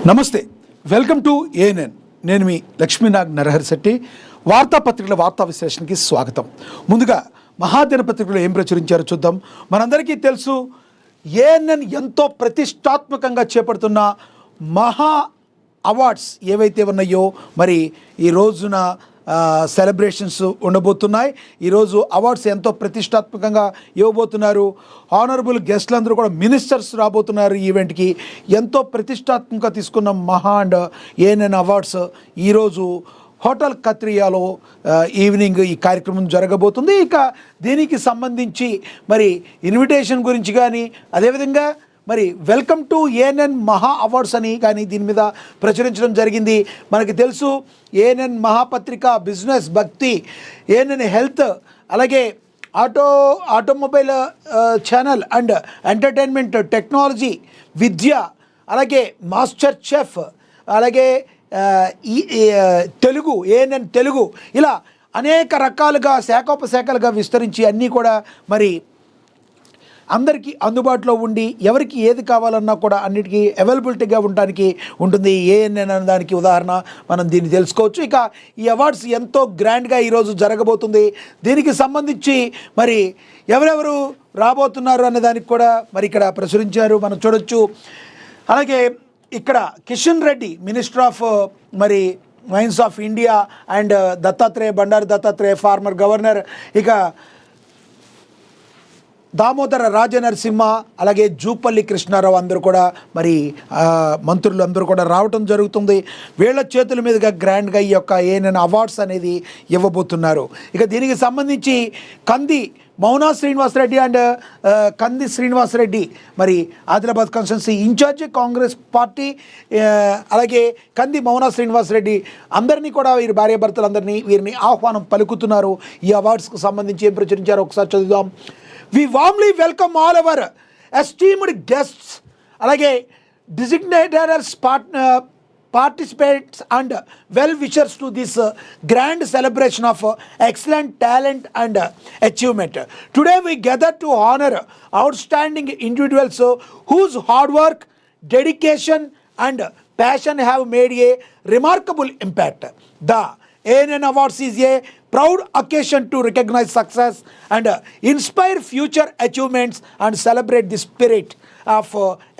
నమస్తే, welcome to ANN. నేను మీ లక్ష్మీనాగ్ నరహరిశెట్టి. వార్తాపత్రికల వార్తా విశ్లేషణకి స్వాగతం. ముందుగా మహాదినపత్రికలో ఏం ప్రచురించారో చూద్దాం. మనందరికీ తెలుసు, ఏఎన్ఎన్ ఎంతో ప్రతిష్టాత్మకంగా చేపడుతున్న మహా అవార్డ్స్ ఏవైతే ఉన్నాయో మరి ఈ రోజున సెలబ్రేషన్స్ ఉండబోతున్నాయి. ఈరోజు అవార్డ్స్ ఎంతో ప్రతిష్టాత్మకంగా ఇవ్వబోతున్నారు. హానరబుల్ గెస్ట్లు అందరూ కూడా మినిస్టర్స్ రాబోతున్నారు. ఈవెంట్కి ఎంతో ప్రతిష్టాత్మకంగా తీసుకున్న మహా అండ్ ఏఎన్ఎన్ అవార్డ్స్ ఈరోజు హోటల్ కత్రియాలో ఈవినింగ్ ఈ కార్యక్రమం జరగబోతుంది. ఇక దీనికి సంబంధించి మరి ఇన్విటేషన్ గురించి కానీ, అదేవిధంగా మరి welcome to ANN Maha awards అని కానీ దీని మీద ప్రచురించడం జరిగింది. మనకి తెలుసు, ఏఎన్ఎన్ మహాపత్రిక, బిజినెస్, భక్తి, ఏఎన్ఎన్ హెల్త్, అలాగే automobile channel and entertainment, technology, విద్య, అలాగే మాస్టర్ చెఫ్, అలాగే తెలుగు, ఏఎన్ఎన్ తెలుగు, ఇలా అనేక రకాలుగా శాఖోపశాఖలుగా విస్తరించి అన్నీ కూడా మరి అందరికీ అందుబాటులో ఉండి ఎవరికి ఏది కావాలన్నా కూడా అన్నిటికీ అవైలబిలిటీగా ఉండడానికి ఉంటుంది. ఏఎన్ఎన్ అనే దానికి ఉదాహరణ మనం దీన్ని తెలుసుకోవచ్చు. ఇక ఈ అవార్డ్స్ ఎంతో గ్రాండ్గా ఈరోజు జరగబోతుంది. దీనికి సంబంధించి మరి ఎవరెవరు రాబోతున్నారు అనే దానికి కూడా మరి ఇక్కడ ప్రచురించారు, మనం చూడొచ్చు. అలాగే ఇక్కడ కిషన్ రెడ్డి, మినిస్టర్ ఆఫ్ మరి mines of India, and Bandaru Dattatreya, former governor, ఇక దామోదర రాజనరసింహ, అలాగే జూపల్లి కృష్ణారావు అందరూ కూడా మరి మంత్రులు అందరూ కూడా రావటం జరుగుతుంది. వీళ్ళ చేతుల మీదుగా గ్రాండ్గా ఈ యొక్క ఏఎన్ఎన్ అవార్డ్స్ అనేది ఇవ్వబోతున్నారు. ఇక దీనికి సంబంధించి కంది మౌనా శ్రీనివాసరెడ్డి అండ్ కంది శ్రీనివాసరెడ్డి మరి Adilabad constituency in-charge Congress party, అలాగే కంది మౌనా శ్రీనివాసరెడ్డి అందరినీ కూడా వీరి భార్యాభర్తలందరినీ వీరిని ఆహ్వానం పలుకుతున్నారు. ఈ అవార్డ్స్కు సంబంధించి ఏం ప్రచురించారో ఒకసారి చదువుదాం. We warmly welcome all our esteemed guests, alage designated participants and well-wishers to this grand celebration of excellent talent and achievement. Today we gather to honor outstanding individuals whose hard work, dedication and passion have made a remarkable impact. The ANN Awards is a proud occasion to recognize success and inspire future achievements and celebrate the spirit of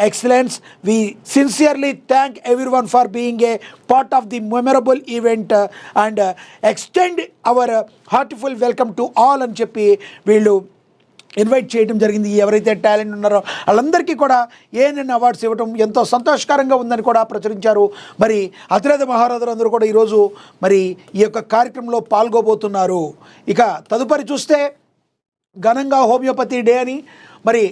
excellence. We sincerely thank everyone for being a part of the memorable event and extend our heartful welcome to all అని చెప్పి వీళ్ళు invite చేయడం జరిగింది. ఎవరైతే talent ఉన్నారో వాళ్ళందరికీ కూడా ANN awards ఇవ్వడం ఎంతో సంతోషకరంగా ఉందని కూడా ప్రచురించారు. మరి అతిరథ మహారథులు అందరూ కూడా ఈరోజు మరి ఈ యొక్క కార్యక్రమంలో పాల్గొబోతున్నారు. ఇక తదుపరి చూస్తే ఘనంగా హోమియోపతి డే అని మరి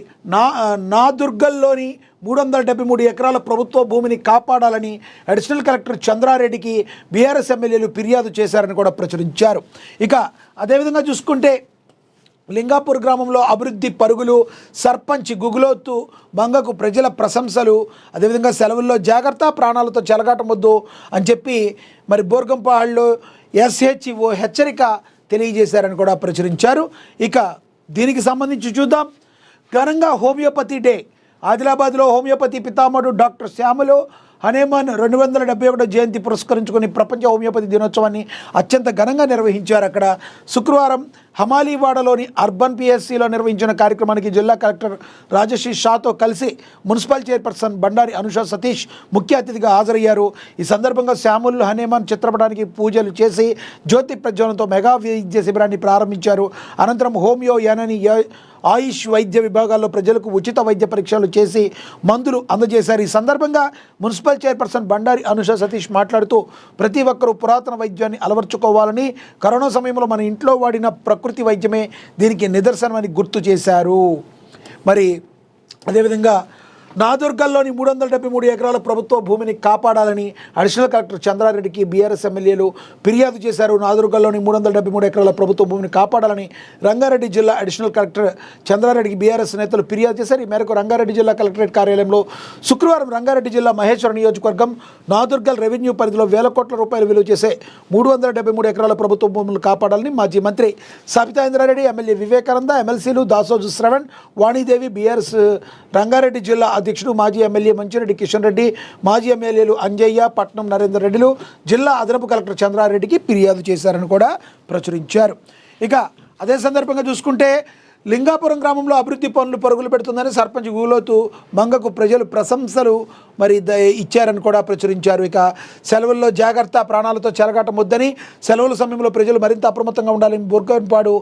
నాదుర్గల్లోని 373 ఎకరాల ప్రభుత్వ భూమిని కాపాడాలని అడిషనల్ కలెక్టర్ చంద్రారెడ్డికి బీఆర్ఎస్ ఎమ్మెల్యేలు ఫిర్యాదు చేశారని కూడా ప్రచురించారు. ఇక అదేవిధంగా చూసుకుంటే లింగాపూర్ గ్రామంలో అభివృద్ధి పరుగులు, సర్పంచ్ గుగులోతు మంగకు ప్రజల ప్రశంసలు, అదేవిధంగా సెలవుల్లో జాగ్రత్త, ప్రాణాలతో చెలగాటం వద్దు అని చెప్పి మరి బోర్గంపాడులో SHO హెచ్చరిక తెలియజేశారని కూడా ప్రచురించారు. ఇక దీనికి సంబంధించి చూద్దాం. ఘనంగా హోమియోపతి డే. ఆదిలాబాద్లో హోమియోపతి పితామహుడు డాక్టర్ శ్యామలు హనేమాన్ 271వ జయంతి పురస్కరించుకొని ప్రపంచ హోమియోపతి దినోత్సవాన్ని అత్యంత ఘనంగా నిర్వహించారు. అక్కడ శుక్రవారం హమాలీవాడలోని అర్బన్ PSCలో నిర్వహించిన కార్యక్రమానికి జిల్లా కలెక్టర్ రాజశ్రీ షాతో కలిసి మున్సిపల్ చైర్పర్సన్ బండారి అనుష సతీష్ ముఖ్య అతిథిగా హాజరయ్యారు. ఈ సందర్భంగా శ్యాముల్ హనేమాన్ చిత్రపటానికి పూజలు చేసి జ్యోతి ప్రజ్వలనతో మెగా వైద్య శిబిరాన్ని ప్రారంభించారు. అనంతరం హోమియో, యానని, ఆయుష్ వైద్య విభాగాల్లో ప్రజలకు ఉచిత వైద్య పరీక్షలు చేసి మందులు అందజేశారు. ఈ సందర్భంగా మున్సిపల్ చైర్పర్సన్ బండారి అనుష సతీష్ మాట్లాడుతూ ప్రతి ఒక్కరూ పురాతన వైద్యాన్ని అలవర్చుకోవాలని, కరోనా సమయంలో మన ఇంట్లో వాడిన ప్రకృతి వైద్యమే దీనికి నిదర్శనమని గుర్తు చేశారు. మరి అదేవిధంగా నాదుర్గల్లోని 373 ఎకరాల ప్రభుత్వ భూమిని కాపాడాలని అడిషనల్ కలెక్టర్ చంద్రారెడ్డికి బీఆర్ఎస్ ఎమ్మెల్యేలు ఫిర్యాదు చేశారు. నాదుర్గల్లోని 373 ఎకరాల ప్రభుత్వ భూమిని కాపాడాలని రంగారెడ్డి జిల్లా అడిషనల్ కలెక్టర్ చంద్రారెడ్డికి బీఆర్ఎస్ నేతలు ఫిర్యాదు చేశారు. ఈ మేరకు రంగారెడ్డి జిల్లా కలెక్టరేట్ కార్యాలయంలో శుక్రవారం రంగారెడ్డి జిల్లా మహేశ్వర నియోజకవర్గం నాదుర్గల్ రెవెన్యూ పరిధిలో వేల కోట్ల రూపాయలు విలువ చేసే 373 ఎకరాల ప్రభుత్వ భూములను కాపాడాలని మాజీ మంత్రి సబితా ఇంద్రారెడ్డి, ఎమ్మెల్యే వివేకానంద, ఎమ్మెల్సీలు దాసోజు శ్రవణ్, వాణిదేవి, బీఆర్ఎస్ రంగారెడ్డి జిల్లా అధ్యక్షుడు మాజీ ఎమ్మెల్యే మంచిరెడ్డి కిషన్ రెడ్డి, మాజీ ఎమ్మెల్యేలు అంజయ్య, పట్నం నరేందర్ రెడ్డిలు జిల్లా అదనపు కలెక్టర్ చంద్రారెడ్డికి ఫిర్యాదు చేశారని కూడా ప్రచురించారు. ఇక అదే సందర్భంగా చూసుకుంటే లింగాపురం గ్రామంలో అభివృద్ధి పనులు పరుగులు పెడుతుందని సర్పంచ్ ఊలోతు మంగకు ప్రజలు ప్రశంసలు ఇచ్చారని కూడా ప్రచురించారు. ఇక సెలవుల్లో జాగ్రత్త, ప్రాణాలతో చెలగాటం వద్దని, సెలవుల సమయంలో ప్రజలు మరింత అప్రమత్తంగా ఉండాలని బోర్గంపాడు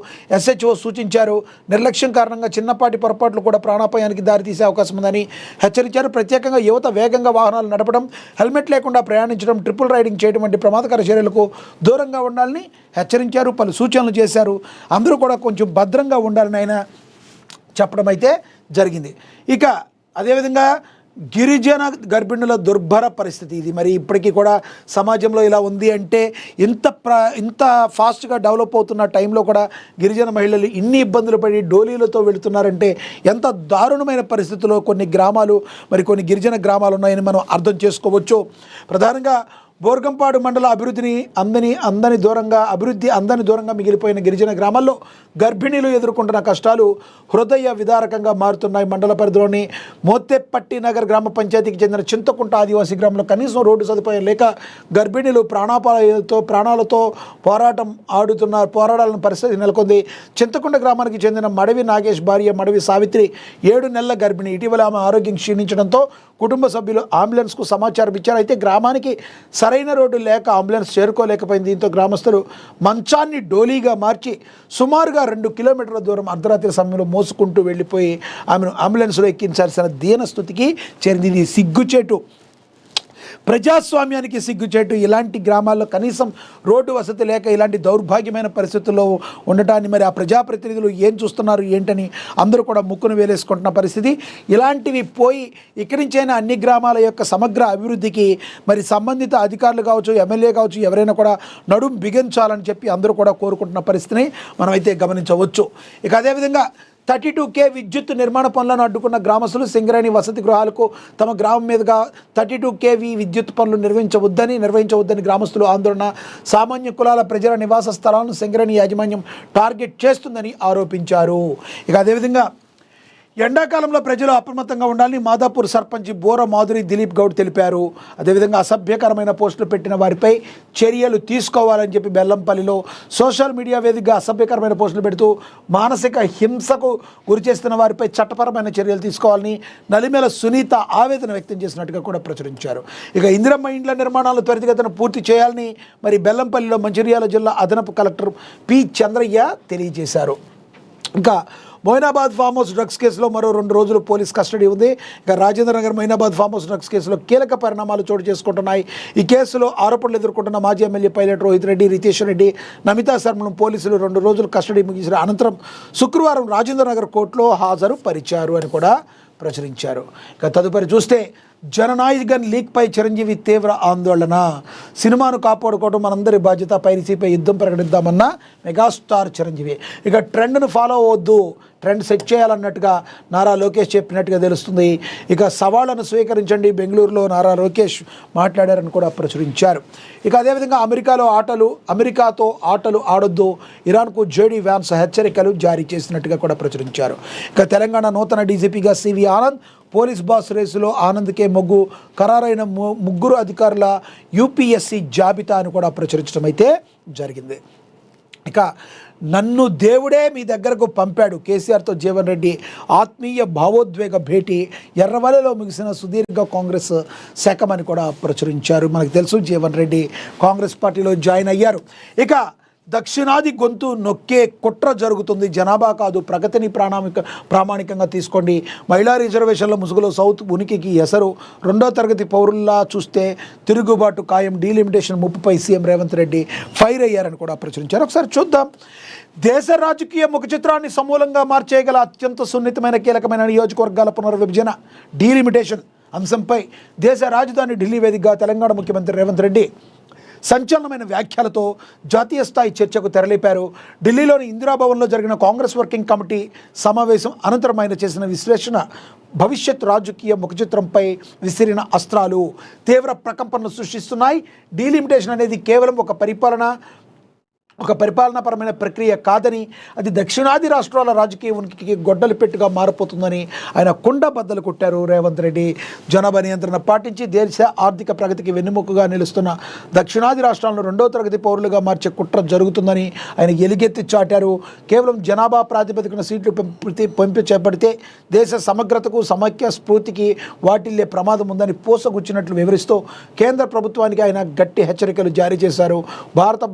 SHO సూచించారు. నిర్లక్ష్యం కారణంగా చిన్నపాటి పొరపాట్లు కూడా ప్రాణాపాయానికి దారితీసే అవకాశం ఉందని హెచ్చరించారు. ప్రత్యేకంగా యువత వేగంగా వాహనాలు నడపడం, హెల్మెట్ లేకుండా ప్రయాణించడం, ట్రిపుల్ రైడింగ్ చేయడం వంటి ప్రమాదకర చర్యలకు దూరంగా ఉండాలని హెచ్చరించారు. పలు సూచనలు చేశారు. అందరూ కూడా కొంచెం భద్రంగా ఉండాలని ఆయన చెప్పడం అయితే జరిగింది. ఇక అదేవిధంగా గిరిజన గర్భిణుల దుర్భర పరిస్థితి ఇది. మరి ఇప్పటికీ కూడా సమాజంలో ఇలా ఉంది అంటే ఇంత ఫాస్ట్గా డెవలప్ అవుతున్న టైంలో కూడా గిరిజన మహిళలు ఇన్ని ఇబ్బందులు పడి డోలీలతో వెళుతున్నారంటే ఎంత దారుణమైన పరిస్థితుల్లో కొన్ని గ్రామాలు, మరి కొన్ని గిరిజన గ్రామాలు ఉన్నాయని మనం అర్థం చేసుకోవచ్చు. ప్రధానంగా బోర్గంపాడు మండల అందని దూరంగా మిగిలిపోయిన గిరిజన గ్రామాల్లో గర్భిణీలు ఎదుర్కొంటున్న కష్టాలు హృదయ విదారకంగా మారుతున్నాయి. మండల పరిధిలోని మోత్తేపట్టి నగర్ గ్రామ పంచాయతీకి చెందిన చింతకుంట ఆదివాసీ గ్రామంలో కనీసం రోడ్డు సదుపాయం లేక గర్భిణీలు ప్రాణాలతో పోరాడాలని పరిస్థితి నెలకొంది. చింతకుంట గ్రామానికి చెందిన మడవి నాగేష్ భార్య మడవి సావిత్రి 7 నెలల గర్భిణి. ఇటీవల ఆమె ఆరోగ్యం క్షీణించడంతో కుటుంబ సభ్యులు అంబులెన్స్కు సమాచారం ఇచ్చారు. అయితే గ్రామానికి సరైన రోడ్డు లేక అంబులెన్స్ చేరుకోలేకపోయింది. దీంతో గ్రామస్తులు మంచాన్ని డోలీగా మార్చి సుమారుగా 2 కిలోమీటర్ల దూరం అర్ధరాత్రి సమయంలో మోసుకుంటూ వెళ్ళిపోయి ఆమెను అంబులెన్స్లో ఎక్కించాల్సిన దీనస్థితికి చేరింది. ఇది సిగ్గుచేటు, ప్రజాస్వామ్యానికి సిగ్గుచేటు. ఇలాంటి గ్రామాల్లో కనీసం రోడ్డు వసతి లేక ఇలాంటి దౌర్భాగ్యమైన పరిస్థితుల్లో ఉండటాన్ని మరి ఆ ప్రజాప్రతినిధులు ఏం చూస్తున్నారు ఏంటని అందరూ కూడా ముక్కును వేలేసుకుంటున్న పరిస్థితి. ఇలాంటివి పోయి ఇక్కడి నుంచైనా అన్ని గ్రామాల యొక్క సమగ్ర అభివృద్ధికి మరి సంబంధిత అధికారులు కావచ్చు, ఎమ్మెల్యే కావచ్చు, ఎవరైనా కూడా నడుం బిగించాలని చెప్పి అందరూ కూడా కోరుకుంటున్న పరిస్థితిని మనమైతే గమనించవచ్చు. ఇక అదేవిధంగా 32K విద్యుత్ నిర్మాణ పనులను అడ్డుకున్న గ్రామస్తులు సింగరేణి వసతి గృహాలకు తమ గ్రామం మీదుగా 32KV విద్యుత్ పనులు నిర్వహించవద్దని గ్రామస్తులు ఆందోళన. సామాన్య కులాల ప్రజల నివాస స్థలాలను సింగరేణి యాజమాన్యం టార్గెట్ చేస్తుందని ఆరోపించారు. ఇక అదేవిధంగా ఎండాకాలంలో ప్రజలు అప్రమత్తంగా ఉండాలని మాదాపూర్ సర్పంచ్ బోర మాధురి దిలీప్ గౌడ్ తెలిపారు. అదేవిధంగా అసభ్యకరమైన పోస్టులు పెట్టిన వారిపై చర్యలు తీసుకోవాలని చెప్పి బెల్లంపల్లిలో సోషల్ మీడియా వేదికగా అసభ్యకరమైన పోస్టులు పెడుతూ మానసిక హింసకు గురిచేస్తున్న వారిపై చట్టపరమైన చర్యలు తీసుకోవాలని నలిమేల సునీత ఆవేదన వ్యక్తం చేసినట్టుగా కూడా ప్రచురించారు. ఇక ఇందిరమ్మ ఇండ్ల నిర్మాణాలు త్వరితగతిన పూర్తి చేయాలని మరి బెల్లంపల్లిలో మంచిర్యాల జిల్లా అదనపు కలెక్టర్ పి చంద్రయ్య తెలియజేశారు. ఇంకా మొయినాబాద్ ఫామ్ హౌస్ డ్రగ్స్ కేసులో మరో 2 రోజులు పోలీస్ కస్టడీ ఉంది. ఇక Rajendra Nagar Moinabad farm house drugs కేసులో కీలక పరిణామాలు చోటు చేసుకుంటున్నాయి. ఈ కేసులో ఆరోపణలు ఎదుర్కొంటున్న మాజీ ఎమ్మెల్యే పైలట్ రోహిత్ రెడ్డి, రితేష్ రెడ్డి, నమితా శర్మను పోలీసులు 2 రోజులు కస్టడీ ముగిసిన అనంతరం శుక్రవారం రాజేంద్ర నగర్ కోర్టులో హాజరు పరిచారు అని కూడా ప్రచురించారు. ఇక తదుపరి చూస్తే జననాయకన్ లీక్పై చిరంజీవి తీవ్ర ఆందోళన. సినిమాను కాపాడుకోవడం మనందరి బాధ్యత, పైరసీపై యుద్ధం ప్రకటిద్దామన్న మెగాస్టార్ చిరంజీవి. ఇక ట్రెండ్ను ఫాలో అవ్వద్దు, ట్రెండ్ సెట్ చేయాలన్నట్టుగా నారా లోకేష్ చెప్పినట్టుగా తెలుస్తుంది. ఇక సవాళ్లను స్వీకరించండి, బెంగళూరులో నారా లోకేష్ మాట్లాడారని కూడా ప్రచురించారు. ఇక అదేవిధంగా అమెరికాతో ఆటలు ఆడొద్దు, ఇరాన్కు జేడీ వ్యాన్స్ హెచ్చరికలు జారీ చేసినట్టుగా కూడా ప్రచురించారు. ఇక తెలంగాణ నూతన డీజీపీగా సివి ఆనంద్, పోలీస్ బాస్ రేసులో ఆనంద్కే మొగ్గు, ఖరారైన 3 అధికారుల యూపీఎస్సీ జాబితా అని కూడా ప్రచురించడం అయితే జరిగింది. ఇక నన్ను దేవుడే మీ దగ్గరకు పంపాడు, కేసీఆర్తో జీవన్ రెడ్డి ఆత్మీయ భావోద్వేగ భేటీ, ఎర్రవల్లిలో ముగిసిన సుదీర్ఘ కాంగ్రెస్ శాఖమని కూడా ప్రచురించారు. మనకు తెలుసు జీవన్ రెడ్డి కాంగ్రెస్ పార్టీలో జాయిన్ అయ్యారు. ఇక దక్షిణాది గొంతు నొక్కే కుట్ర జరుగుతుంది, జనాభా కాదు ప్రగతిని ప్రామాణికంగా తీసుకోండి, మహిళా రిజర్వేషన్ల ముసుగులో సౌత్ ఉనికికి ఎసరు, 2వ తరగతి పౌరుల్లా చూస్తే తిరుగుబాటు ఖాయం, డీలిమిటేషన్ ముప్పుపై సీఎం రేవంత్ రెడ్డి ఫైర్ అయ్యారని కూడా ప్రచురించారు. ఒకసారి చూద్దాం. దేశ రాజకీయ ముఖ చిత్రాన్ని సమూలంగా మార్చేయగల అత్యంత సున్నితమైన కీలకమైన నియోజకవర్గాల పునర్విభజన డీలిమిటేషన్ అంశంపై దేశ రాజధాని ఢిల్లీ వేదికగా తెలంగాణ ముఖ్యమంత్రి రేవంత్ రెడ్డి సంచలనమైన వ్యాఖ్యలతో జాతీయ స్థాయి చర్చకు తెరలేపారు. ఢిల్లీలోని ఇందిరాభవన్లో జరిగిన కాంగ్రెస్ వర్కింగ్ కమిటీ సమావేశం అనంతరం ఆయన చేసిన విశ్లేషణ భవిష్యత్ రాజకీయ ముఖచిత్రంపై విసిరిన అస్త్రాలు తీవ్ర ప్రకంపనలు సృష్టిస్తున్నాయి. డీలిమిటేషన్ అనేది కేవలం ఒక పరిపాలన ఒక పరిపాలనాపరమైన ప్రక్రియ కాదని, అది దక్షిణాది రాష్ట్రాల రాజకీయ ఉనికికి గొడ్డలి పెట్టుగా మారిపోతుందని ఆయన కుండ బద్దలు కొట్టారు రేవంత్ రెడ్డి. జనాభా నియంత్రణ పాటించి దేశ ఆర్థిక ప్రగతికి వెన్నెముకగా నిలుస్తున్న దక్షిణాది రాష్ట్రాలను రెండో తరగతి పౌరులుగా మార్చే కుట్ర జరుగుతుందని ఆయన ఎలుగెత్తి చాటారు. కేవలం జనాభా ప్రాతిపదికన సీట్లు పంపి చేపడితే దేశ సమగ్రతకు సమైక్య స్ఫూర్తికి వాటిల్లే ప్రమాదం ఉందని పూసగుచ్చినట్లు వివరిస్తూ కేంద్ర ప్రభుత్వానికి ఆయన గట్టి హెచ్చరికలు జారీ చేశారు. భారత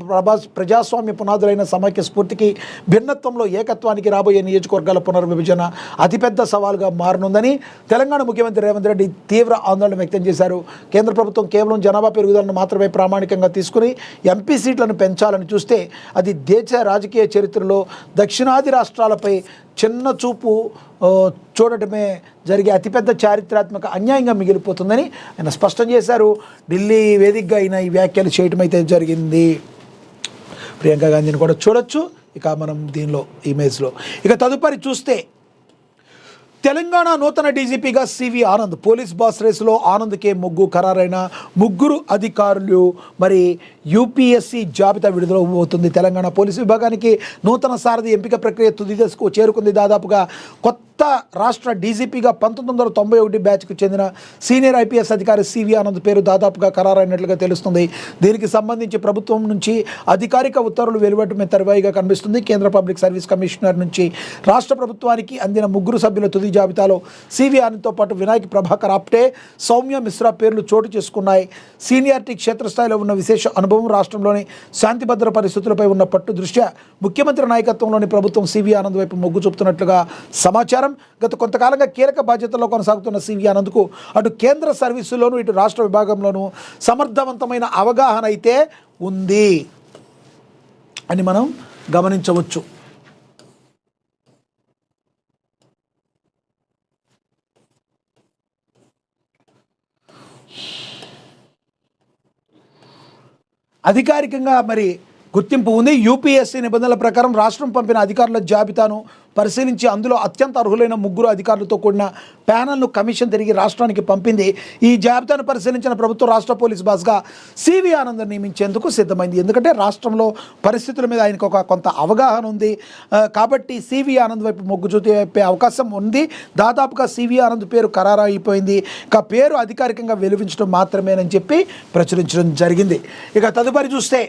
ప్రజాస్వామ్య పునాదులైన సమైక్య స్ఫూర్తికి, భిన్నత్వంలో ఏకత్వానికి రాబోయే నియోజకవర్గాల పునర్విభజన అతిపెద్ద సవాలుగా మారనుందని తెలంగాణ ముఖ్యమంత్రి రేవంత్ రెడ్డి తీవ్ర ఆందోళన వ్యక్తం చేశారు. కేంద్ర ప్రభుత్వం కేవలం జనాభా పెరుగుదలను మాత్రమే ప్రామాణికంగా తీసుకుని ఎంపీ సీట్లను పెంచాలని చూస్తే అది దేశ రాజకీయ చరిత్రలో దక్షిణాది రాష్ట్రాలపై చిన్న చూపు చూడటమే జరిగే అతిపెద్ద చారిత్రాత్మక అన్యాయంగా మిగిలిపోతుందని ఆయన స్పష్టం చేశారు. ఢిల్లీ వేదికగా అయిన ఈ వ్యాఖ్యలు చేయటం అయితే జరిగింది. ప్రియాంక గాంధీని కూడా చూడొచ్చు ఇక మనం దీనిలో ఇమేజ్లో. ఇక తదుపరి చూస్తే తెలంగాణ నూతన డీజీపీగా సివి ఆనంద్. పోలీస్ బాస్ రేసులో ఆనంద్కే మొగ్గు ఖరారైన ముగ్గురు అధికారులు మరి యూపీఎస్సీ జాబితా విడుదల అవుతుంది. తెలంగాణ పోలీసు విభాగానికి నూతన సారథి ఎంపిక ప్రక్రియ తుది దశకు చేరుకుంది. దాదాపుగా కొత్త రాష్ట్ర డీజీపీగా 1991 బ్యాచ్కు చెందిన సీనియర్ ఐపీఎస్ అధికారి సివి ఆనంద్ పేరు దాదాపుగా ఖరారైనట్లుగా తెలుస్తుంది. దీనికి సంబంధించి ప్రభుత్వం నుంచి అధికారిక ఉత్తర్వులు వెలువడటమే తరువాయిగా కనిపిస్తుంది. కేంద్ర పబ్లిక్ సర్వీస్ కమిషనర్ నుంచి రాష్ట్ర ప్రభుత్వానికి అందిన ముగ్గురు సభ్యుల తుది జాబితాలో సివి ఆనంద్తో పాటు వినాయక్ ప్రభాకర్ ఆప్టే, సౌమ్య మిశ్రా పేర్లు చోటు చేసుకున్నాయి. సీనియారిటీ, క్షేత్రస్థాయిలో ఉన్న విశేష అనుభవం, రాష్ట్రంలోని శాంతి భద్ర పరిస్థితులపై ఉన్న పట్టు దృష్ట్యా ముఖ్యమంత్రి నాయకత్వంలోని ప్రభుత్వం సివి ఆనంద్ వైపు మొగ్గు చూపుతున్నట్లుగా సమాచారం. గత కొంతకాలంగా కీలక బాధ్యతల్లో కొనసాగుతున్న సివి ఆనంద్కు అటు కేంద్ర సర్వీసులోనూ ఇటు రాష్ట్ర విభాగంలోనూ సమర్థవంతమైన అవగాహన అయితే ఉంది అని మనం గమనించవచ్చు. అధికారికంగా మరి గుర్తింపు ఉంది. యూపీఎస్సీ నిబంధనల ప్రకారం రాష్ట్రం పంపిన అధికారుల జాబితాను పరిశీలించి అందులో అత్యంత అర్హులైన ముగ్గురు అధికారులతో కూడిన ప్యానల్ను కమిషన్ తిరిగి రాష్ట్రానికి పంపింది. ఈ జాబితాను పరిశీలించిన ప్రభుత్వం రాష్ట్ర పోలీస్ బాస్గా సివి ఆనంద్ నియమించేందుకు సిద్ధమైంది. ఎందుకంటే రాష్ట్రంలో పరిస్థితుల మీద ఆయనకు కొంత అవగాహన ఉంది కాబట్టి సివి ఆనంద్ వైపు మొగ్గు చూపే అవకాశం ఉంది. దాదాపుగా సివి ఆనంద్ పేరు ఖరారు అయిపోయింది. ఇక పేరు అధికారికంగా వెలువించడం మాత్రమేనని చెప్పి ప్రచురించడం జరిగింది. ఇక తదుపరి చూస్తే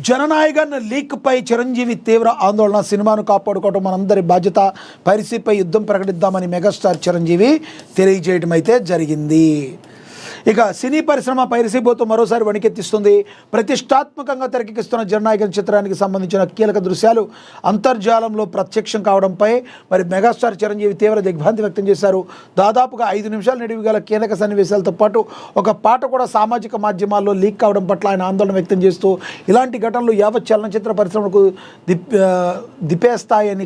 జననాయకన్ లీక్పై చిరంజీవి తీవ్ర ఆందోళన. సినిమాను కాపాడుకోవడం మనందరి బాధ్యత, పైరసీపై యుద్ధం ప్రకటిద్దామని మెగాస్టార్ చిరంజీవి తెలియజేయడం అయితే జరిగింది. ఇక సినీ పరిశ్రమ పైరసీబోతు మరోసారి వణికెత్తిస్తుంది. ప్రతిష్టాత్మకంగా తెరకెక్కిస్తున్న జననాయకన్ చిత్రానికి సంబంధించిన కీలక దృశ్యాలు అంతర్జాలంలో ప్రత్యక్షం కావడంపై మరి మెగాస్టార్ చిరంజీవి తీవ్ర దిగ్భ్రాంతి వ్యక్తం చేశారు. దాదాపుగా 5 నిమిషాలు నిడివి గల కీలక సన్నివేశాలతో పాటు ఒక పాట కూడా సామాజిక మాధ్యమాల్లో లీక్ కావడం పట్ల ఆయన ఆందోళన వ్యక్తం చేస్తూ ఇలాంటి ఘటనలు యావత్ చలనచిత్ర పరిశ్రమకు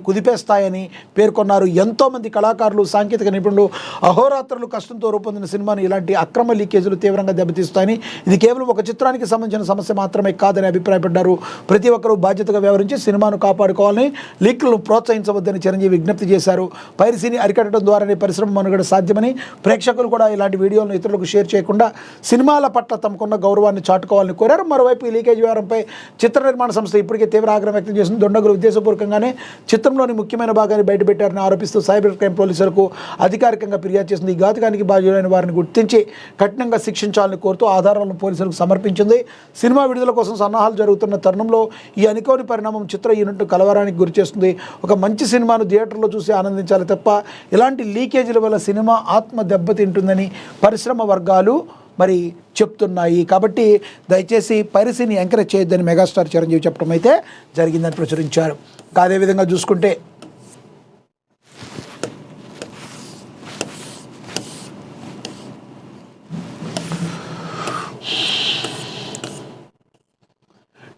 కుదిపేస్తాయని పేర్కొన్నారు. ఎంతోమంది కళాకారులు, సాంకేతిక నిపుణులు అహోరాత్రులు కష్టంతో రూపొందిన సినిమాను ఇలాంటి అక్రమ లీకేజీలు తీవ్రంగా దెబ్బతీస్తాయని, ఇది కేవలం ఒక చిత్రానికి సంబంధించిన సమస్య మాత్రమే కాదని అభిప్రాయపడ్డారు. ప్రతి ఒక్కరూ బాధ్యతగా వ్యవహరించి సినిమాను కాపాడుకోవాలని, లీక్లను ప్రోత్సహించవద్దని చిరంజీవి విజ్ఞప్తి చేశారు. పైరసీని అరికట్టడం ద్వారానే పరిశ్రమ మనుగడ సాధ్యమని, ప్రేక్షకులు కూడా ఇలాంటి వీడియోలను ఇతరులకు షేర్ చేయకుండా సినిమాల పట్ల తమకున్న గౌరవాన్ని చాటుకోవాలని కోరారు. మరోవైపు ఈ లీకేజ్ వ్యవహారంపై చిత్ర నిర్మాణ సంస్థ ఇప్పటికే తీవ్ర ఆగ్రహం వ్యక్తం చేసింది. దొండగులు ఉద్దేశపూర్వకంగానే చిత్రంలోని ముఖ్యమైన భాగాన్ని బయటపెట్టారని ఆరోపిస్తూ సైబర్ క్రైమ్ పోలీసులకు అధికారికంగా ఫిర్యాదు చేసింది. ఈ ఘాతుకానికి బాధ్యులైన వారిని గుర్తించి కఠినంగా శిక్షించాలని కోరుతూ ఆధారాలను పోలీసులకు సమర్పించింది. సినిమా విడుదల కోసం సన్నాహాలు జరుగుతున్న తరుణంలో ఈ అనుకోని పరిణామం చిత్ర యూనిట్ను కలవరానికి గురిచేస్తుంది. ఒక మంచి సినిమాను థియేటర్లో చూసి ఆనందించాలి తప్ప ఇలాంటి లీకేజీల వల్ల సినిమా ఆత్మ దెబ్బతింటుందని పరిశ్రమ వర్గాలు మరి చెప్తున్నాయి. కాబట్టి దయచేసి పైరసీని ఎంకరేజ్ చేయొద్దని మెగాస్టార్ చిరంజీవి చెప్పడం అయితే జరిగిందని ప్రచురించారు. అదేవిధంగా చూసుకుంటే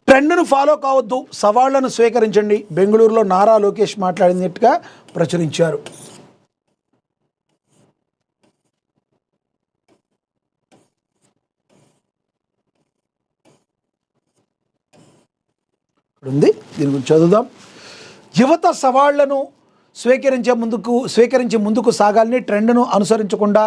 ట్రెండ్ను ఫాలో కావద్దు, సవాళ్లను స్వీకరించండి, బెంగళూరులో నారా లోకేష్ మాట్లాడినట్టుగా ప్రచురించారు. ఉంది, దీని గురించి చదువుదాం. యువత సవాళ్లను స్వీకరించి ముందుకు సాగాలని, ట్రెండ్ను అనుసరించకుండా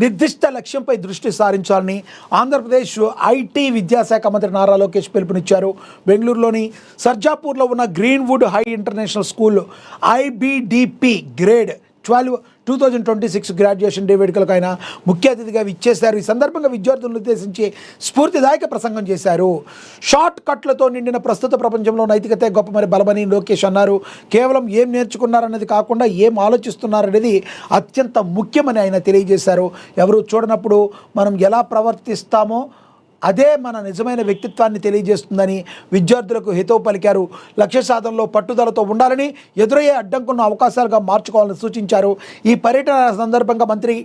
నిర్దిష్ట లక్ష్యంపై దృష్టి సారించాలని ఆంధ్రప్రదేశ్ ఐటీ విద్యాశాఖ మంత్రి నారా లోకేష్ పిలుపునిచ్చారు. బెంగళూరులోని సర్జాపూర్లో ఉన్న Greenwood high international school IBDP grade 2026 graduation day వేడుకలకు ఆయన ముఖ్య అతిథిగా విచ్చేశారు. ఈ సందర్భంగా విద్యార్థులను ఉద్దేశించి స్ఫూర్తిదాయక ప్రసంగం చేశారు. షార్ట్ కట్లతో నిండిన ప్రస్తుత ప్రపంచంలో నైతికతే గొప్ప మరి బలమని లోకేష్ అన్నారు. కేవలం ఏం నేర్చుకున్నారనేది కాకుండా ఏం ఆలోచిస్తున్నారనేది అత్యంత ముఖ్యమని ఆయన తెలియజేశారు. ఎవరు చూడనప్పుడు మనం ఎలా ప్రవర్తిస్తామో అదే మన నిజమైన వ్యక్తిత్వాన్ని తెలియజేస్తుందని విద్యార్థులకు హితవు పలికారు. లక్ష్య సాధనలో పట్టుదలతో ఉండాలని, ఎదురయ్యే అడ్డంకున్న అవకాశాలుగా మార్చుకోవాలని సూచించారు. ఈ పర్యటన సందర్భంగా మంత్రి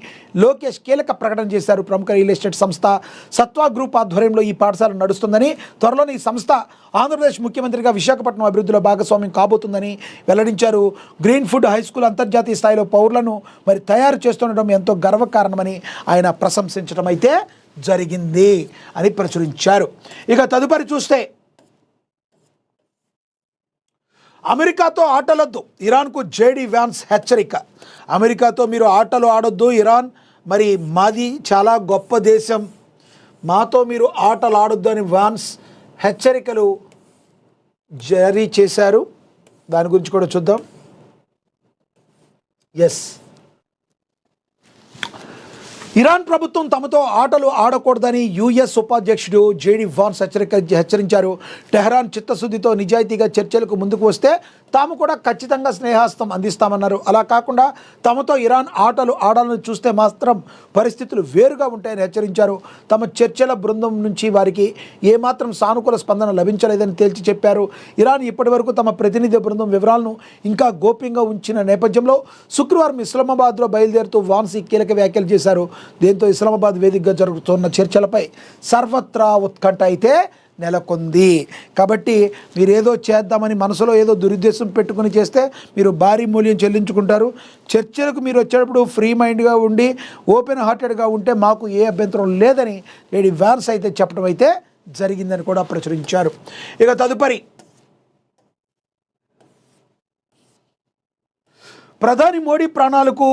లోకేష్ కీలక ప్రకటన చేశారు. ప్రముఖ రియల్ ఎస్టేట్ సంస్థ సత్వా గ్రూప్ ఆధ్వర్యంలో ఈ పాఠశాల నడుస్తుందని, త్వరలోనే ఈ సంస్థ ఆంధ్రప్రదేశ్ ముఖ్యమంత్రిగా విశాఖపట్నం అభివృద్ధిలో భాగస్వామ్యం కాబోతుందని వెల్లడించారు. గ్రీన్ ఫుడ్ హై స్కూల్ అంతర్జాతీయ స్థాయిలో పౌరులను మరి తయారు చేస్తుండడం ఎంతో గర్వకారణమని ఆయన ప్రశంసించడం అయితే జరిగింది అని ప్రచురించారు. ఇక తదుపరి చూస్తే, అమెరికాతో ఆటలొద్దు, ఇరాన్కు JD వ్యాన్స్ హెచ్చరిక. అమెరికాతో మీరు ఆటలు ఆడొద్దు, ఇరాన్ మరి మాది చాలా గొప్ప దేశం, మాతో మీరు ఆటలు ఆడొద్దు అని వ్యాన్స్ హెచ్చరికలు జారీ చేశారు. దాని గురించి కూడా చూద్దాం. ఇరాన్ ప్రభుత్వం తమతో ఆటలు ఆడకూడదని US ఉపాధ్యక్షుడు JD వ్యాన్స్ హెచ్చరించారు. టెహరాన్ చిత్తశుద్ధితో నిజాయితీగా చర్చలకు ముందుకు వస్తే తాము కూడా ఖచ్చితంగా స్నేహాస్తం అందిస్తామన్నారు. అలా కాకుండా తమతో ఇరాన్ ఆటలు ఆడాలని చూస్తే మాత్రం పరిస్థితులు వేరుగా ఉంటాయని హెచ్చరించారు. తమ చర్చల బృందం నుంచి వారికి ఏమాత్రం సానుకూల స్పందన లభించలేదని తేల్చి చెప్పారు. ఇరాన్ ఇప్పటివరకు తమ ప్రతినిధి బృందం వివరాలను ఇంకా గోప్యంగా ఉంచిన నేపథ్యంలో శుక్రవారం ఇస్లామాబాద్లో బయలుదేరుతూ వ్యాన్స్ కీలక వ్యాఖ్యలు చేశారు. దీంతో ఇస్లామాబాద్ వేదికగా జరుగుతున్న చర్చలపై సర్వత్రా ఉత్కంఠ అయితే నెలకొంది. కాబట్టి మీరు ఏదో చేద్దామని మనసులో ఏదో దురుద్దేశం పెట్టుకుని చేస్తే మీరు భారీ మూల్యం చెల్లించుకుంటారు. చర్చలకు మీరు వచ్చేటప్పుడు ఫ్రీ మైండ్గా ఉండి ఓపెన్ హార్టెడ్గా ఉంటే మాకు ఏ అభ్యంతరం లేదని JD వ్యాన్స్ అయితే చెప్పడం అయితే జరిగిందని కూడా ప్రచురించారు. ఇక తదుపరి, ప్రధాని మోడీ ప్రాణాలకు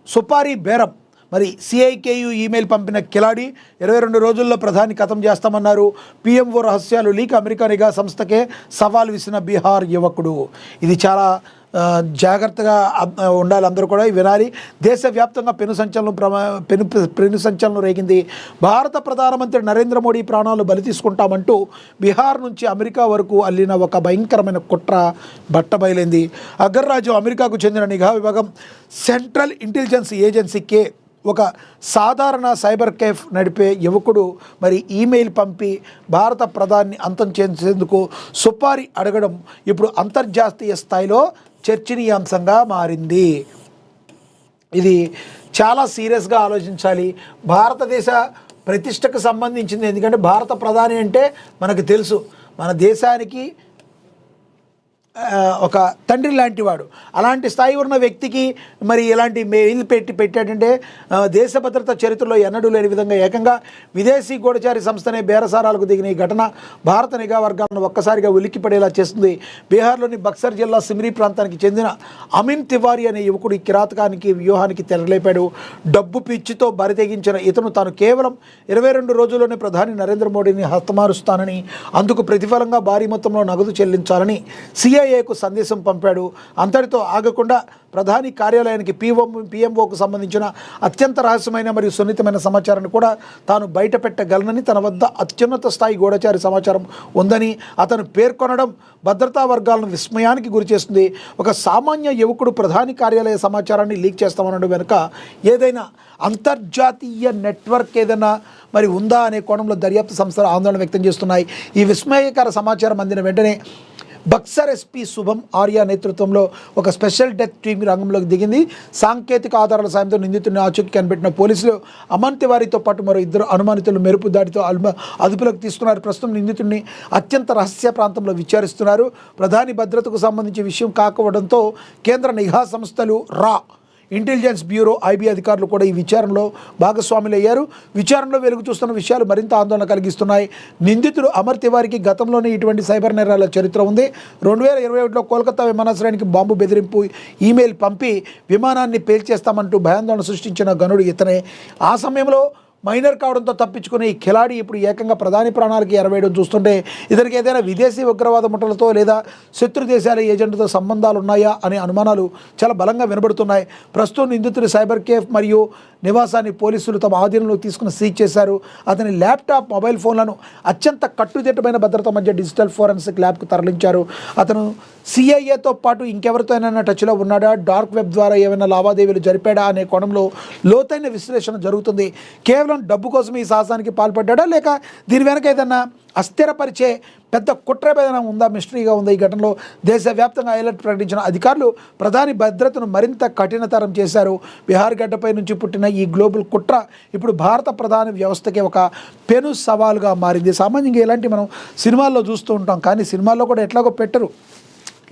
సుపారీ బేరం. మరి CIKU ఈమెయిల్ పంపిన కిలాడి 22 రోజుల్లో ప్రధాని ఖతం చేస్తామన్నారు. PMO రహస్యాలు లీక్, అమెరికా నిఘా సంస్థకే సవాల్ విసిన బీహార్ యువకుడు. ఇది చాలా జాగ్రత్తగా ఉండాలి, అందరూ కూడా వినాలి. దేశవ్యాప్తంగా పెను సంచలనం రేగింది. భారత ప్రధానమంత్రి నరేంద్ర మోడీ ప్రాణాలు బలి తీసుకుంటామంటూ బీహార్ నుంచి అమెరికా వరకు అల్లిన ఒక భయంకరమైన కుట్ర బట్టబయలైంది. అగర్రాజు అమెరికాకు చెందిన నిఘా విభాగం సెంట్రల్ ఇంటెలిజెన్స్ ఏజెన్సీకే ఒక సాధారణ సైబర్ కేఫ్ నడిపే యువకుడు మరి ఈమెయిల్ పంపి భారత ప్రధాని అంతం చేసేందుకు సుపారీ అడగడం ఇప్పుడు అంతర్జాతీయ స్థాయిలో చర్చనీయాంశంగా మారింది. ఇది చాలా సీరియస్గా ఆలోచించాలి. భారతదేశ ప్రతిష్టకు సంబంధించింది. ఎందుకంటే భారత ప్రధాని అంటే మనకు తెలుసు, మన దేశానికి ఒక తండ్రి లాంటి వాడు. అలాంటి స్థాయి ఉన్న వ్యక్తికి మరి ఇలాంటి మెయిల్ పెట్టాడంటే దేశ భద్రత చరిత్రలో ఎన్నడూ లేని విధంగా ఏకంగా విదేశీ గూఢచారి సంస్థనే బేరసారాలకు దిగిన ఈ ఘటన భారత నిఘా వర్గాలను ఒక్కసారిగా ఉలిక్కిపడేలా చేస్తుంది. బీహార్లోని బక్సర్ జిల్లా సిమ్రీ ప్రాంతానికి చెందిన అమిన్ తివారీ అనే యువకుడు ఈ కిరాతకానికి వ్యూహానికి తెరలేపాడు. డబ్బు పిచ్చితో బరితెగించిన ఇతను తాను కేవలం 22 రోజుల్లోనే ప్రధాని నరేంద్ర మోడీని హస్తమారుస్తానని, అందుకు ప్రతిఫలంగా భారీ మొత్తంలో నగదు చెల్లించాలని CIAకు సందేశం పంపాడు. అంతటితో ఆగకుండా ప్రధాని కార్యాలయానికి PMOకు సంబంధించిన అత్యంత రహస్యమైన మరియు సున్నితమైన సమాచారాన్ని కూడా తాను బయట పెట్టగలనని, తన వద్ద అత్యున్నత స్థాయి గూఢచారి సమాచారం ఉందని అతను పేర్కొనడం భద్రతా వర్గాలను విస్మయానికి గురిచేస్తుంది. ఒక సామాన్య యువకుడు ప్రధాని కార్యాలయ సమాచారాన్ని లీక్ చేస్తామనడం వెనుక ఏదైనా అంతర్జాతీయ నెట్వర్క్ ఏదైనా మరి ఉందా అనే కోణంలో దర్యాప్తు సంస్థలు ఆందోళన వ్యక్తం చేస్తున్నాయి. ఈ విస్మయకర సమాచారం అందిన వెంటనే బక్సర్ SP శుభం ఆర్య నేతృత్వంలో ఒక స్పెషల్ డెత్ టీమ్ రంగంలోకి దిగింది. సాంకేతిక ఆధారాల సాయంతో నిందితుడిని ఆచూకీ కనిపెట్టిన పోలీసులు అమన్ తివారీతో పాటు మరో 2 అనుమానితులు మెరుపు దాడితో అదుపులోకి తీసుకున్నారు. ప్రస్తుతం నిందితుడిని అత్యంత రహస్య ప్రాంతంలో విచారిస్తున్నారు. ప్రధాని భద్రతకు సంబంధించి విషయం కాకపోవడంతో కేంద్ర నిఘా సంస్థలు ఇంటెలిజెన్స్ బ్యూరో ఐబీ అధికారులు కూడా ఈ విచారణలో భాగస్వాములు అయ్యారు. విచారణలో వెలుగు చూస్తున్న విషయాలు మరింత ఆందోళన కలిగిస్తున్నాయి. నిందితుడు అమర్ తివారీకి గతంలోనే ఇటువంటి సైబర్ నేరాల చరిత్ర ఉంది. 2021లో కోల్కతా విమానాశ్రయానికి బాంబు బెదిరింపు ఈమెయిల్ పంపి విమానాన్ని పేల్చేస్తామంటూ భయాందోళన సృష్టించిన గనుడు ఇతనే. ఆ సమయంలో మైనర్ కావడంతో తప్పించుకునే ఈ ఖిలాడి ఇప్పుడు ఏకంగా ప్రధాని ప్రాణాలకి ఎరవేయడం చూస్తుంటే ఇతనికి ఏదైనా విదేశీ ఉగ్రవాద ముఠలతో లేదా శత్రు దేశాల ఏజెంట్తో సంబంధాలు ఉన్నాయా అనే అనుమానాలు చాలా బలంగా వినబడుతున్నాయి. ప్రస్తుతం నిందితుడి సైబర్ కేఫ్ మరియు నివాసాన్ని పోలీసులు తమ ఆధీనంలో తీసుకుని సీజ్ చేశారు. అతని ల్యాప్టాప్, మొబైల్ ఫోన్లను అత్యంత కట్టుదిట్టమైన భద్రత మధ్య డిజిటల్ ఫోరెన్సిక్ ల్యాబ్కు తరలించారు. అతను సిఐఏతో పాటు ఇంకెవరితో అయినా టచ్లో ఉన్నాడా, డార్క్ వెబ్ ద్వారా ఏమైనా లావాదేవీలు జరిపాడా అనే కోణంలో లోతైన విశ్లేషణ జరుగుతుంది. కేవలం డబ్బు కోసం ఈ సాహసానికి పాల్పడ్డా లేక దీని వెనక ఏదన్నా అస్థిరపరిచే పెద్ద కుట్ర ఏదైనా ఉందా, మిస్టరీగా ఉంది. ఈ ఘటనలో దేశవ్యాప్తంగా అలర్ట్ ప్రకటించిన అధికారులు ప్రధాని భద్రతను మరింత కఠినతరం చేశారు. బీహార్ గడ్డపై నుంచి పుట్టిన ఈ గ్లోబల్ కుట్ర ఇప్పుడు భారత ప్రధాని వ్యవస్థకి ఒక పెను సవాలుగా మారింది. సామాన్యంగా ఇలాంటి మనం సినిమాల్లో చూస్తూ ఉంటాం, కానీ సినిమాల్లో కూడా ఎట్లాగో పెట్టరు.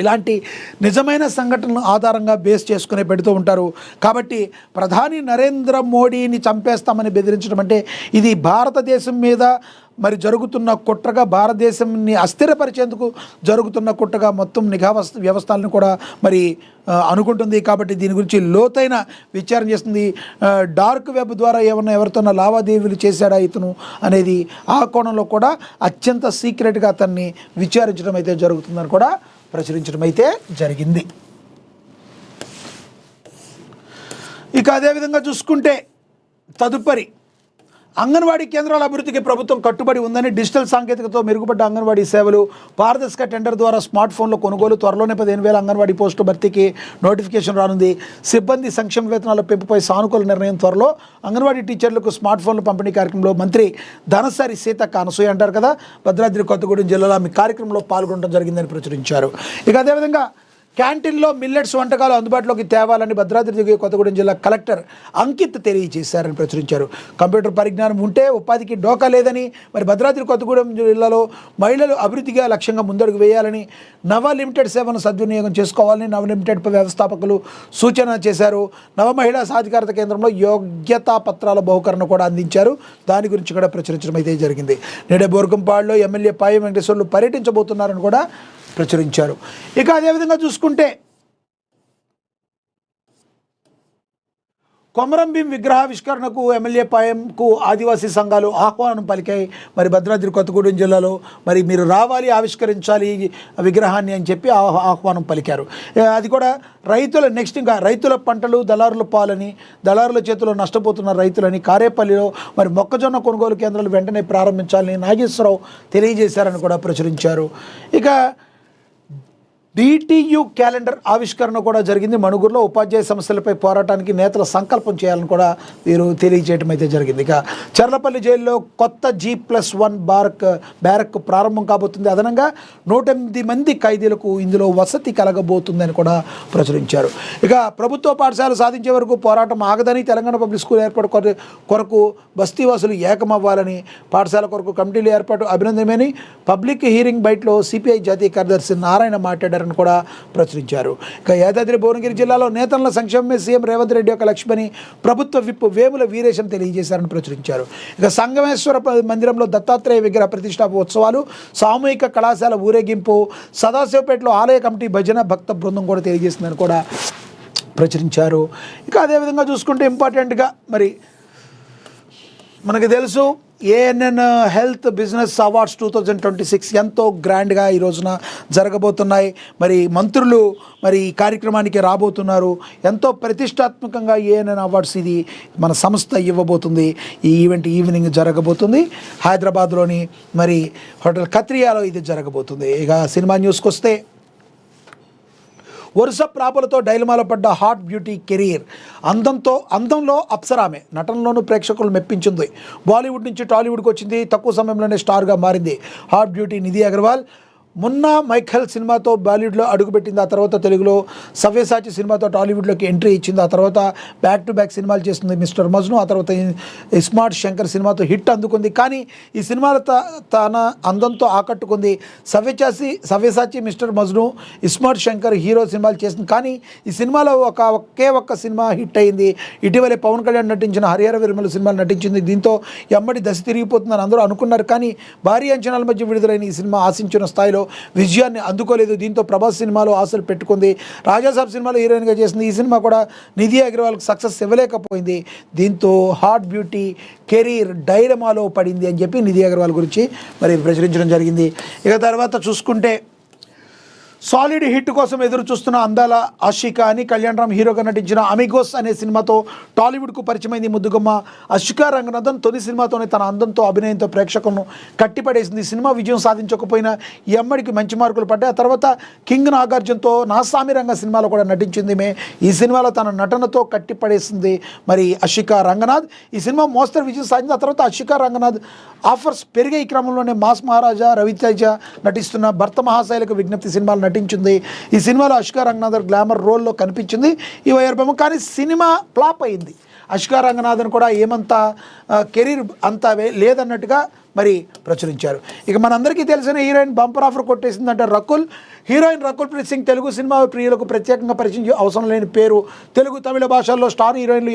ఇలాంటి నిజమైన సంఘటనలు ఆధారంగా బేస్ చేసుకుని పెడుతూ ఉంటారు. కాబట్టి ప్రధాని నరేంద్ర మోడీని చంపేస్తామని బెదిరించడం అంటే ఇది భారతదేశం మీద మరి జరుగుతున్న కుట్రగా, భారతదేశాన్ని అస్థిరపరిచేందుకు జరుగుతున్న కుట్రగా మొత్తం నిఘా వ్యవస్థలను కూడా మరి అనుకుంటుంది. కాబట్టి దీని గురించి లోతైన విచారణ చేస్తుంది. డార్క్ వెబ్ ద్వారా ఏమన్నా ఎవరితోన్నా లావాదేవీలు చేశాడా ఇతను అనేది ఆ కోణంలో కూడా అత్యంత సీక్రెట్గా అతన్ని విచారించడం అయితే జరుగుతుందని కూడా ప్రచురించడం అయితే జరిగింది. ఇక అదేవిధంగా చూసుకుంటే తదుపరి అంగన్వాడీ కేంద్రాల అభివృద్ధికి ప్రభుత్వం కట్టుబడి ఉందని, డిజిటల్ సాంకేతికతతో మెరుగుపడ్డ అంగన్వాడీ సేవలు, పారదర్శక టెండర్ ద్వారా స్మార్ట్ ఫోన్ల కొనుగోలు, త్వరలోనే 15,000 అంగన్వాడీ పోస్టు భర్తీకి నోటిఫికేషన్ రానుంది. సిబ్బంది సంక్షేమ వేతనాల పెంపుపై సానుకూల నిర్ణయం త్వరలో. అంగన్వాడీ టీచర్లకు స్మార్ట్ ఫోన్ల పంపిణీ కార్యక్రమంలో మంత్రి ధనసరి సీతక్క అనసూయ అంటారు కదా, భద్రాద్రి కొత్తగూడెం జిల్లాలో ఆమె కార్యక్రమంలో పాల్గొనడం జరిగిందని ప్రచురించారు. ఇక అదేవిధంగా క్యాంటీన్లో మిల్లెట్స్ వంటకాలు అందుబాటులోకి తేవాలని భద్రాద్రి కొత్తగూడెం జిల్లా కలెక్టర్ అంకిత్ తెలియజేశారని ప్రచురించారు. కంప్యూటర్ పరిజ్ఞానం ఉంటే ఉపాధికి డోకా లేదని, మరి భద్రాద్రి కొత్తగూడెం జిల్లాలో మహిళలు అభివృద్ధిగా లక్ష్యంగా ముందడుగు వేయాలని, నవ లిమిటెడ్ సేవలను సద్వినియోగం చేసుకోవాలని నవ లిమిటెడ్ వ్యవస్థాపకులు సూచన చేశారు. నవ మహిళా సాధికారత కేంద్రంలో యోగ్యతా పత్రాల బహుకరణ కూడా అందించారు. దాని గురించి కూడా ప్రచురించడం అయితే జరిగింది. నేడే బోర్గంపాడులో ఎమ్మెల్యే పాయి వెంకటేశ్వర్లు పర్యటించబోతున్నారని కూడా ప్రచురించారు. ఇక అదేవిధంగా చూసుకుంటే కొమరం భీం విగ్రహావిష్కరణకు ఎమ్మెల్యే పాయంకు ఆదివాసీ సంఘాలు ఆహ్వానం పలికాయి. మరి భద్రాద్రి కొత్తగూడెం జిల్లాలో మరి మీరు రావాలి, ఆవిష్కరించాలి విగ్రహాన్ని అని చెప్పి ఆహ్వానం పలికారు. అది కూడా నెక్స్ట్ ఇంకా రైతుల పంటలు దళారుల పాలని, దళారుల చేతిలో నష్టపోతున్న రైతులని కారేపల్లిలో మరి మొక్కజొన్న కొనుగోలు కేంద్రాలు వెంటనే ప్రారంభించాలని నాగేశ్వరరావు తెలియజేశారని కూడా ప్రచురించారు. ఇక డిటియు క్యాలెండర్ ఆవిష్కరణ కూడా జరిగింది. మణుగూరులో ఉపాధ్యాయ సమస్యలపై పోరాటానికి నేతల సంకల్పం చేయాలని కూడా వీరు తెలియజేయడం అయితే జరిగింది. ఇక చర్లపల్లి జైల్లో కొత్త G+1 బ్యారక్ ప్రారంభం కాబోతుంది. అదనంగా 108 మంది ఖైదీలకు ఇందులో వసతి కలగబోతుందని కూడా ప్రచురించారు. ఇక ప్రభుత్వ పాఠశాలలు సాధించే వరకు పోరాటం ఆగదని, తెలంగాణ పబ్లిక్ స్కూల్ ఏర్పాటు కొరకు బస్తీవాసులు ఏకమవ్వాలని, పాఠశాల కొరకు కమిటీలు ఏర్పాటు అభినందనమని పబ్లిక్ హీరింగ్ బైట్లో సిపిఐ జాతీయ కార్యదర్శి నారాయణ మాట్లాడారు కూడా ప్రచురించారు. ఇక యాదాద్రి భువనగిరి జిల్లాలో నేతల సంక్షేమమే సీఎం రేవంత్ రెడ్డి యొక్క లక్ష్యమని ప్రభుత్వ విప్ వేముల వీరేశం తెలియజేశారని ప్రచురించారు. ఇక సంగమేశ్వర మందిరంలో దత్తాత్రేయ విగ్రహ ప్రతిష్టాప ఉత్సవాలు, సామూహిక కళాశాల ఊరేగింపు, సదాశివపేటలో ఆలయ కమిటీ భజన భక్త బృందం కూడా తెలియజేసిందని కూడా ప్రచురించారు. ఇక అదేవిధంగా చూసుకుంటే ఇంపార్టెంట్గా మరి మనకు తెలుసు ఏఎన్ఎన్ హెల్త్ బిజినెస్ అవార్డ్స్ 2026 ఎంతో గ్రాండ్గా ఈ రోజున జరగబోతున్నాయి. మరి మంత్రులు మరి ఈ కార్యక్రమానికి రాబోతున్నారు. ఎంతో ప్రతిష్టాత్మకంగా ఏఎన్ఎన్ అవార్డ్స్ ఇది మన సంస్థ ఇవ్వబోతుంది. ఈ ఈవెంట్ ఈవినింగ్ జరగబోతుంది హైదరాబాద్లోని మరి హోటల్ కత్రియాలో ఇది జరగబోతుంది. ఇక సినిమా న్యూస్కి వస్తే వరుస ప్రాపులతో డైలమాలో పడ్డ హాట్ బ్యూటీ కెరీర్. అందంలో అప్సరామే, నటనలోనూ ప్రేక్షకులు మెప్పించింది. బాలీవుడ్ నుంచి టాలీవుడ్కి వచ్చింది, తక్కువ సమయంలోనే స్టార్గా మారింది. Hot beauty Nidhi Agarwal Munna Michael సినిమాతో బాలీవుడ్లో అడుగుపెట్టింది. ఆ తర్వాత తెలుగులో సవ్యసాచి సినిమాతో టాలీవుడ్లోకి ఎంట్రీ ఇచ్చింది. ఆ తర్వాత బ్యాక్ టు బ్యాక్ సినిమాలు చేస్తుంది మిస్టర్ మజ్ను. ఆ తర్వాత ఇస్మార్ట్ శంకర్ సినిమాతో హిట్ అందుకుంది. కానీ ఈ సినిమాల తన అందంతో ఆకట్టుకుంది. సవ్యసాచి, మిస్టర్ మజ్ను, ఇస్మార్ట్ శంకర్ హీరో సినిమాలు చేసింది. కానీ ఈ సినిమాలో ఒకే ఒక్క సినిమా హిట్ అయింది. ఇటీవలే పవన్ కళ్యాణ్ నటించిన హరిహర విరమల సినిమాలు నటించింది. దీంతో ఎమ్మడి దశ తిరిగిపోతుందని అందరూ అనుకున్నారు. కానీ భారీ అంచనాల మధ్య విడుదలైన ఈ సినిమా ఆశించిన స్థాయిలో విజయాన్ని అందుకోలేదు. దీంతో ప్రభాస్ సినిమాలో ఆశలు పెట్టుకుంది. రాజాసాబ్ సినిమాలో హీరోయిన్గా చేసింది. ఈ సినిమా కూడా నిధి అగర్వాల్కి సక్సెస్ ఇవ్వలేకపోయింది. దీంతో హాట్ బ్యూటీ కెరీర్ డైలమాలో పడింది అని చెప్పి నిధి అగర్వాల్ గురించి మరి ప్రచురించడం జరిగింది. ఇక తర్వాత చూసుకుంటే సాలిడ్ హిట్ కోసం ఎదురు చూస్తున్న అందాల ఆషికా అని కళ్యాణ్ రామ్ హీరోగా నటించిన అమిగోస్ అనే సినిమాతో టాలీవుడ్కు పరిచయమైంది ముద్దుగుమ్మ ఆషికా రంగనాథన్. తొలి సినిమాతోనే తన అందంతో అభినయంతో ప్రేక్షకులను కట్టిపడేసింది. సినిమా విజయం సాధించకపోయినా ఈ అమ్మడికి మంచి మార్కులు పడ్డాయి. ఆ తర్వాత కింగ్ నాగార్జునతో నాసామి రంగ సినిమాలో కూడా నటించింది. ఈ సినిమాలో తన నటనతో కట్టిపడేసింది మరి ఆషికా రంగనాథ్. ఈ సినిమా మోస్తరు విజయం సాధించింది. ఆ తర్వాత ఆషికా రంగనాథ్ ఆఫర్స్ పెరిగే ఈ క్రమంలోనే మాస్ మహారాజా, రవితేజ నటిస్తున్న భర్త మహాశైలకు విజ్ఞప్తి సినిమాలు నటించింది. ఈ సినిమాలో ఆషికా రంగనాథన్ గ్లామర్ రోల్లో కనిపించింది ఈ వైర్భము. కానీ సినిమా ఫ్లాప్ అయింది. ఆషికా రంగనాథన్ కూడా ఏమంతా కెరీర్ అంతా లేదన్నట్టుగా మరి ప్రచురించారు. ఇక మనందరికీ తెలిసిన హీరోయిన్ బంపర్ ఆఫర్ కొట్టేసిందంటే రకుల్. హీరోయిన్ రకుల్ ప్రీత్ సింగ్ తెలుగు సినిమా ప్రియులకు ప్రత్యేకంగా పరిచయం అవసరం లేని పేరు. తెలుగు, తమిళ భాషల్లో స్టార్ హీరోయిన్లు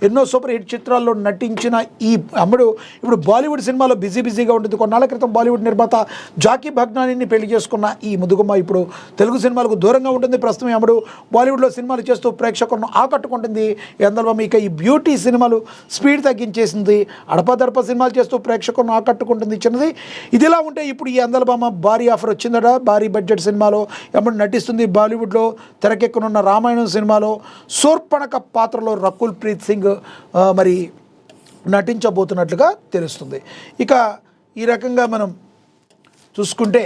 ఎన్నో సూపర్ హిట్ చిత్రాల్లో నటించిన ఈ అమ్ముడు ఇప్పుడు బాలీవుడ్ సినిమాలో బిజీగా ఉంటుంది. కొన్నాళ్ళ క్రితం బాలీవుడ్ నిర్మాత జాకీ భగ్నానీని పెళ్లి చేసుకున్న ఈ ముదుగుమ్మ ఇప్పుడు తెలుగు సినిమాలకు దూరంగా ఉంటుంది. ప్రస్తుతం అమ్ముడు బాలీవుడ్లో సినిమాలు చేస్తూ ప్రేక్షకులను ఆకట్టుకుంటుంది. అందరం ఇక ఈ బ్యూటీ సినిమాలు స్పీడ్ తగ్గించేసింది. అడపదడప సినిమాలు చేస్తూ ప్రేక్షకులను ఆకట్టుకుంటుంది చిన్నది. ఇదిలా ఉంటే ఇప్పుడు ఈ అందలబామ భారీ ఆఫర్ వచ్చిందట. భారీ బడ్జెట్ సినిమాలో ఎప్పుడు నటిస్తుంది. బాలీవుడ్లో తెరకెక్కనున్న రామాయణం సినిమాలో శూర్పణఖ పాత్రలో రకుల్ ప్రీత్ సింగ్ మరి నటించబోతున్నట్లుగా తెలుస్తుంది. ఇక ఈ రకంగా మనం చూసుకుంటే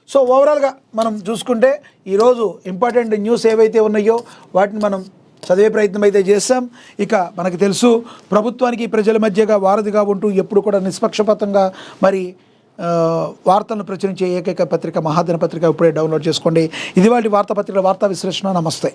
సో ఓవరాల్గా మనం చూసుకుంటే ఈరోజు ఇంపార్టెంట్ న్యూస్ ఏవైతే ఉన్నాయో వాటిని మనం చదివే ప్రయత్నం అయితే చేస్తాం. ఇక మనకు తెలుసు ప్రభుత్వానికి ప్రజల మధ్యగా వారధిగా ఉంటూ ఎప్పుడు కూడా నిష్పక్షపాతంగా మరి వార్తలను ప్రచురించే ఏకైక పత్రిక మహాదిన పత్రిక. ఇప్పుడే డౌన్లోడ్ చేసుకోండి. ఇది వాటి వార్తాపత్రికల వార్తా విశ్లేషణ. నమస్తే.